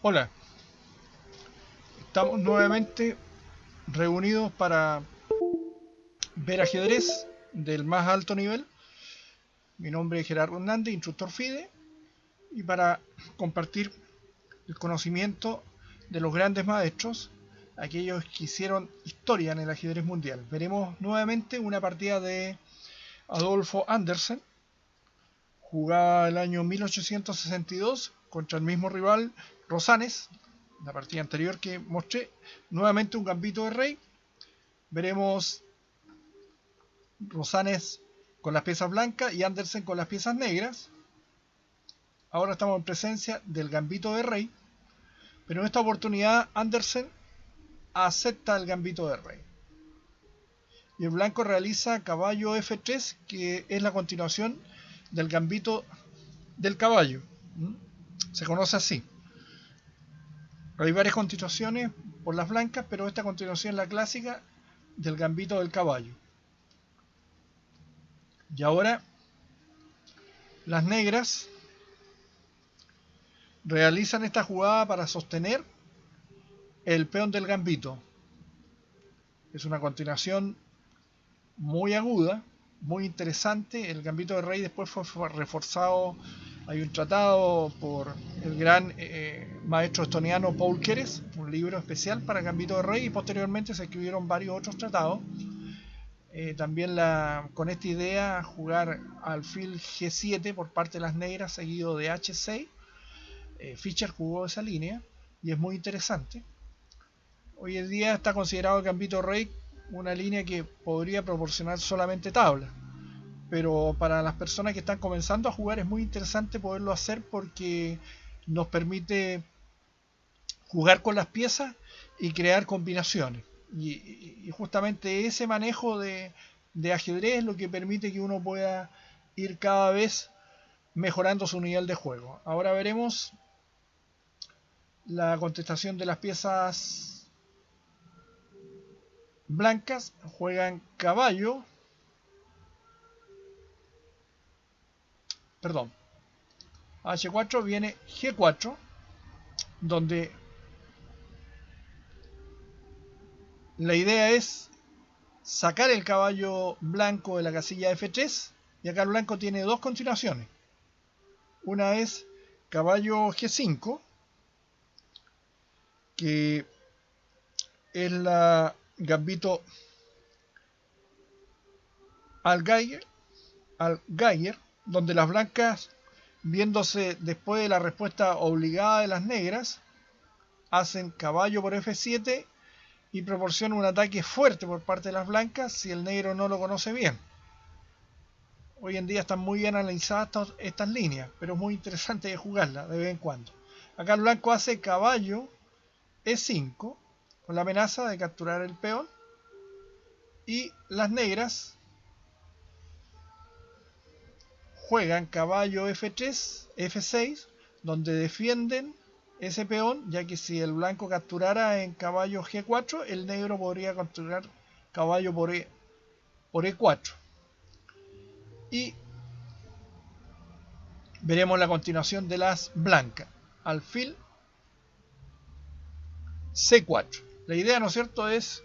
Hola, estamos nuevamente reunidos para ver ajedrez del más alto nivel. Mi nombre es Gerardo Hernández, instructor FIDE, y para compartir el conocimiento de los grandes maestros, aquellos que hicieron historia en el ajedrez mundial. Veremos nuevamente una partida de Adolfo Anderssen, jugada el año 1862 contra el mismo rival Rosanes, la partida anterior que mostré. Nuevamente un gambito de rey. Veremos Rosanes con las piezas blancas y Andersen con las piezas negras. Ahora estamos en presencia del gambito de rey, pero en esta oportunidad Andersen acepta el gambito de rey. Y el blanco realiza caballo F3, que es la continuación del gambito del caballo. Se conoce así. Hay varias continuaciones por las blancas, pero esta continuación es la clásica del gambito del caballo. Y ahora las negras realizan esta jugada para sostener el peón del gambito. Es una continuación muy aguda, muy interesante. El gambito de rey después fue reforzado. Hay un tratado por el gran maestro estoniano Paul Keres, un libro especial para gambito de rey, y posteriormente se escribieron varios otros tratados. También con esta idea jugar alfil G7 por parte de las negras seguido de H6. Fischer jugó esa línea y es muy interesante. Hoy en día está considerado el gambito rey una línea que podría proporcionar solamente tabla, pero para las personas que están comenzando a jugar es muy interesante poderlo hacer porque nos permite jugar con las piezas y crear combinaciones, y justamente ese manejo de ajedrez es lo que permite que uno pueda ir cada vez mejorando su nivel de juego. Ahora veremos la contestación de las piezas blancas. Juegan caballo, perdón, H4, viene G4, donde la idea es sacar el caballo blanco de la casilla F3, y acá el blanco tiene dos continuaciones. Una es caballo G5, que es la gambito al Geiger, donde las blancas, viéndose después de la respuesta obligada de las negras, hacen caballo por F7 y proporcionan un ataque fuerte por parte de las blancas si el negro no lo conoce bien. Hoy en día están muy bien analizadas estas líneas, pero es muy interesante de jugarlas de vez en cuando. Acá el blanco hace caballo E5 con la amenaza de capturar el peón, y las negras juegan caballo F3, F6, donde defienden ese peón, ya que si el blanco capturara en caballo G4, el negro podría capturar caballo por E4. Y veremos la continuación de las blancas. Alfil C4. La idea, ¿no es cierto?, es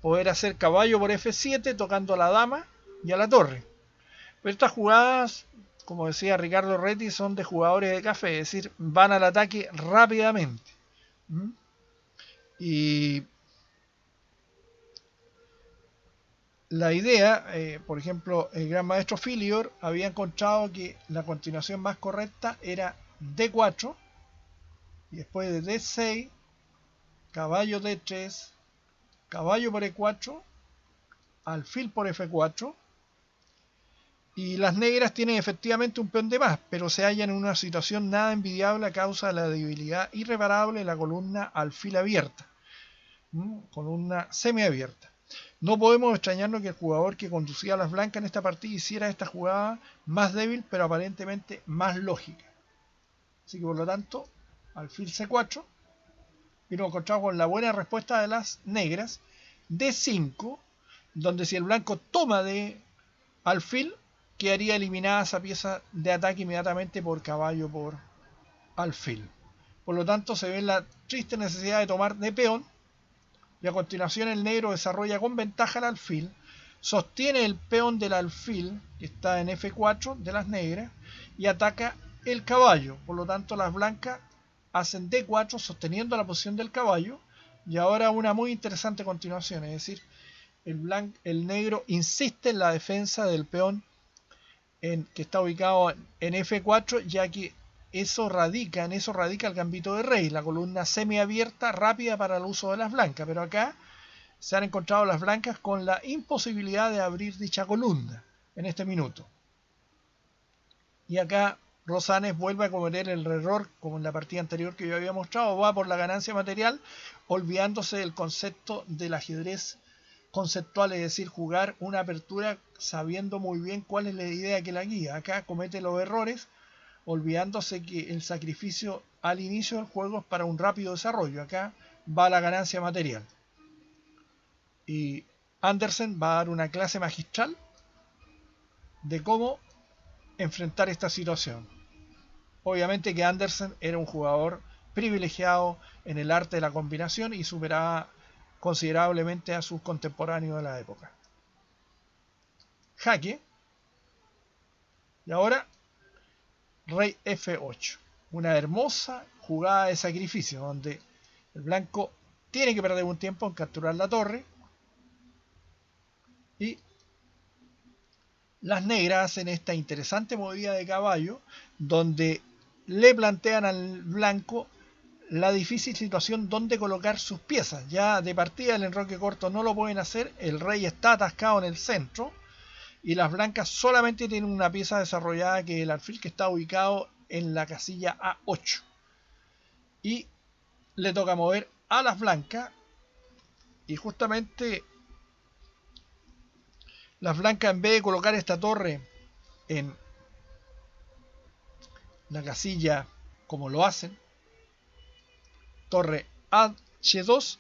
poder hacer caballo por F7 tocando a la dama y a la torre. Pero estas jugadas, como decía Ricardo Reti, son de jugadores de café, es decir, van al ataque rápidamente. Y la idea, por ejemplo, el gran maestro Filior había encontrado que la continuación más correcta era D4, y después de D6, caballo D3, caballo por E4, alfil por F4, y las negras tienen efectivamente un peón de más, pero se hallan en una situación nada envidiable a causa de la debilidad irreparable de la columna alfil abierta, columna semiabierta. No podemos extrañarnos que el jugador que conducía a las blancas en esta partida hiciera esta jugada más débil, pero aparentemente más lógica. Así que por lo tanto, alfil C4, y nos encontramos con la buena respuesta de las negras, D5, donde si el blanco toma de alfil, quedaría eliminada esa pieza de ataque inmediatamente por caballo por alfil. Por lo tanto se ve la triste necesidad de tomar de peón, y a continuación el negro desarrolla con ventaja el alfil, sostiene el peón del alfil que está en F4 de las negras y ataca el caballo. Por lo tanto las blancas hacen D4 sosteniendo la posición del caballo, y ahora una muy interesante continuación, es decir, el negro insiste en la defensa del peón que está ubicado en F4, ya que en eso radica el gambito de rey, la columna semiabierta rápida para el uso de las blancas, pero acá se han encontrado las blancas con la imposibilidad de abrir dicha columna en este minuto. Y acá Rosales vuelve a cometer el error, como en la partida anterior que yo había mostrado, va por la ganancia material, olvidándose del concepto del ajedrez conceptual, es decir, jugar una apertura sabiendo muy bien cuál es la idea que la guía. Acá comete los errores, olvidándose que el sacrificio al inicio del juego es para un rápido desarrollo. Acá va la ganancia material. Y Andersen va a dar una clase magistral de cómo enfrentar esta situación. Obviamente que Andersen era un jugador privilegiado en el arte de la combinación y superaba considerablemente a sus contemporáneos de la época. Jaque. Y ahora rey F8. Una hermosa jugada de sacrificio donde el blanco tiene que perder un tiempo en capturar la torre y las negras hacen esta interesante movida de caballo donde le plantean al blanco la difícil situación donde colocar sus piezas. Ya de partida el enroque corto no lo pueden hacer, el rey está atascado en el centro y las blancas solamente tienen una pieza desarrollada, que es el alfil, que está ubicado en la casilla A8, y le toca mover a las blancas, y justamente las blancas, en vez de colocar esta torre en la casilla como lo hacen, torre H2,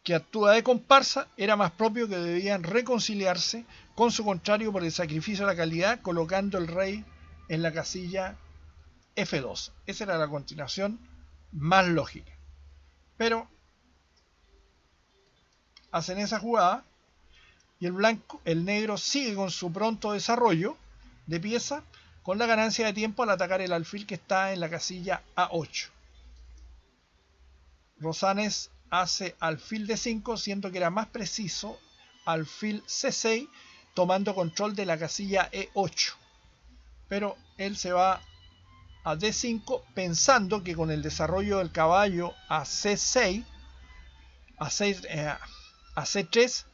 que actúa de comparsa, era más propio que debían reconciliarse con su contrario por el sacrificio de la calidad, colocando el rey en la casilla F2. Esa era la continuación más lógica. Pero hacen esa jugada y el negro sigue con su pronto desarrollo de pieza, con la ganancia de tiempo al atacar el alfil que está en la casilla A8. Rosales hace alfil D5, siendo que era más preciso alfil C6, tomando control de la casilla E8. Pero él se va a D5 pensando que con el desarrollo del caballo a C6, a C3,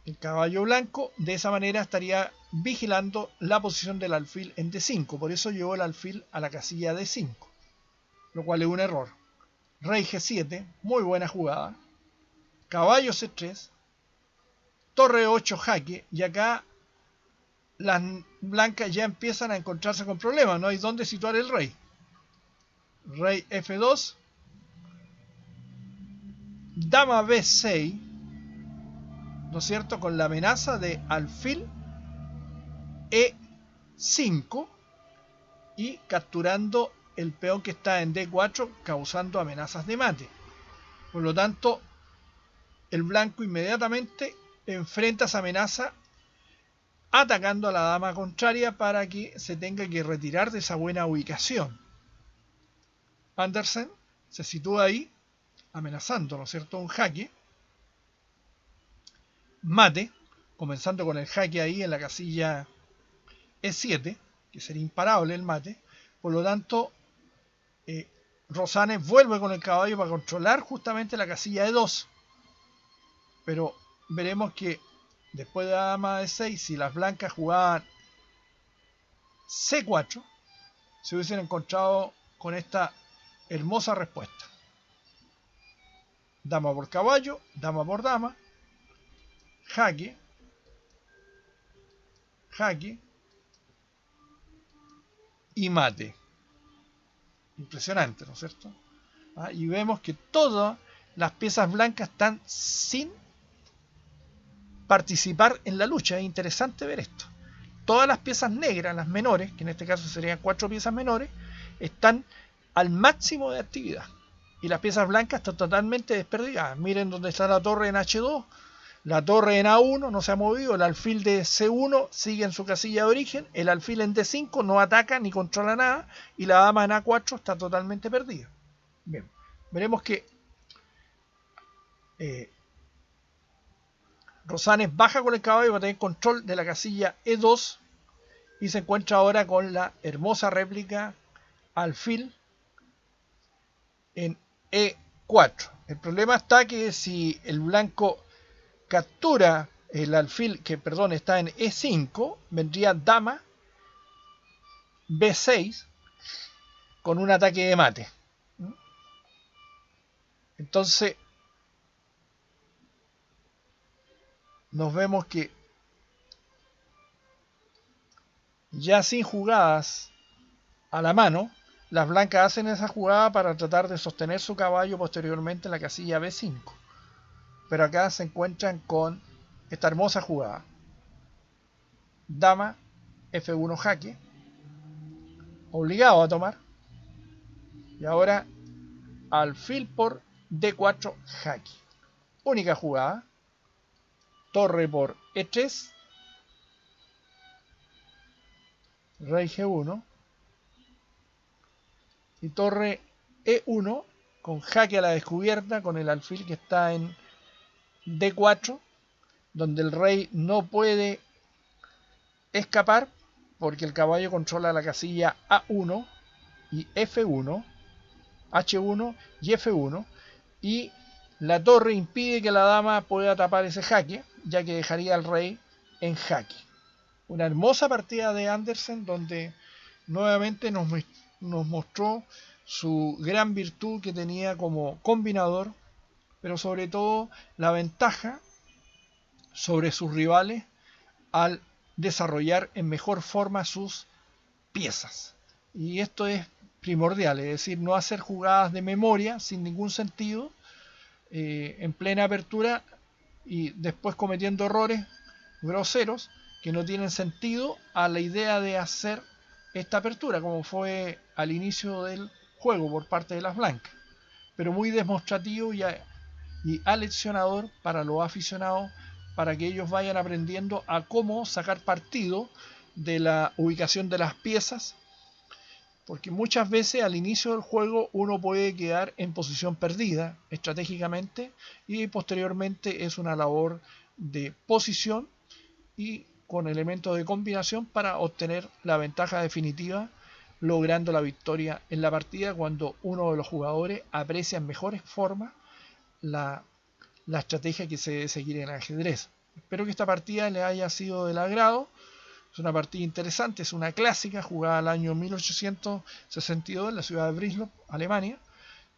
el caballo blanco, de esa manera estaría vigilando la posición del alfil en D5. Por eso llevó el alfil a la casilla D5, lo cual es un error. Rey G7, muy buena jugada. Caballo C3, torre 8 jaque, y acá las blancas ya empiezan a encontrarse con problemas, no hay dónde situar el rey. Rey F2, dama B6, ¿no es cierto?, con la amenaza de alfil E5 y capturando el peón que está en D4, causando amenazas de mate. Por lo tanto, el blanco inmediatamente enfrenta esa amenaza atacando a la dama contraria para que se tenga que retirar de esa buena ubicación. Andersen se sitúa ahí amenazando, ¿no es cierto?, un jaque. Mate, comenzando con el jaque ahí en la casilla E7, que sería imparable el mate. Por lo tanto, Rosales vuelve con el caballo para controlar justamente la casilla E2. Pero veremos que después de la dama D6, si las blancas jugaban C4, se hubiesen encontrado con esta hermosa respuesta. Dama por caballo, dama por dama, jaque, jaque y mate. Impresionante, ¿no es cierto? Y vemos que todas las piezas blancas están sin participar en la lucha. Es interesante ver esto. Todas las piezas negras, las menores, que en este caso serían 4 piezas menores, están al máximo de actividad. Y las piezas blancas están totalmente desperdigadas. Miren dónde está la torre en H2, la torre en A1 no se ha movido, el alfil de C1 sigue en su casilla de origen, el alfil en D5 no ataca ni controla nada, y la dama en A4 está totalmente perdida. Bien, veremos que Rosales baja con el caballo para tener control de la casilla E2 y se encuentra ahora con la hermosa réplica alfil en E4. El problema está que si el blanco captura el alfil, que perdón, está en E5, vendría dama B6 con un ataque de mate. Entonces nos vemos que ya sin jugadas a la mano, las blancas hacen esa jugada para tratar de sostener su caballo posteriormente en la casilla B5. Pero acá se encuentran con esta hermosa jugada. Dama F1 jaque, obligado a tomar. Y ahora alfil por D4 jaque. Única jugada. Torre por E3. Rey G1. Y torre E1 con jaque a la descubierta con el alfil que está en D4, donde el rey no puede escapar porque el caballo controla la casilla A1 y F1, H1 y F1, y la torre impide que la dama pueda tapar ese jaque, ya que dejaría al rey en jaque. Una hermosa partida de Andersen donde nuevamente nos mostró su gran virtud que tenía como combinador, pero sobre todo la ventaja sobre sus rivales al desarrollar en mejor forma sus piezas. Y esto es primordial, es decir, no hacer jugadas de memoria sin ningún sentido en plena apertura y después cometiendo errores groseros que no tienen sentido a la idea de hacer esta apertura, como fue al inicio del juego por parte de las blancas, pero muy demostrativo y aleccionador para los aficionados, para que ellos vayan aprendiendo a cómo sacar partido de la ubicación de las piezas, porque muchas veces al inicio del juego uno puede quedar en posición perdida estratégicamente y posteriormente es una labor de posición y con elementos de combinación para obtener la ventaja definitiva, logrando la victoria en la partida cuando uno de los jugadores aprecia en mejores formas la estrategia que se debe seguir en el ajedrez. Espero que esta partida les haya sido del agrado. Es una partida interesante, es una clásica jugada al año 1862 en la ciudad de Breslau, Alemania,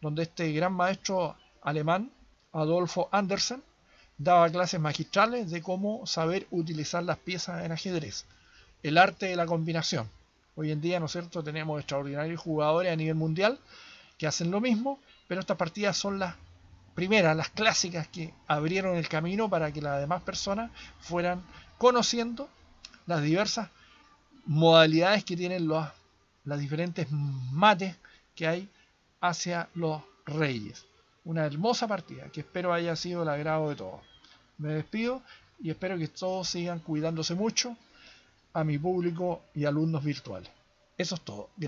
donde este gran maestro alemán, Adolfo Andersen, daba clases magistrales de cómo saber utilizar las piezas en ajedrez, el arte de la combinación. Hoy en día, ¿no es cierto?, tenemos extraordinarios jugadores a nivel mundial que hacen lo mismo, pero estas partidas son las primeras, las clásicas que abrieron el camino para que las demás personas fueran conociendo las diversas modalidades que tienen las diferentes mates que hay hacia los reyes. Una hermosa partida que espero haya sido el agrado de todos. Me despido y espero que todos sigan cuidándose mucho, a mi público y alumnos virtuales. Eso es todo. Gracias.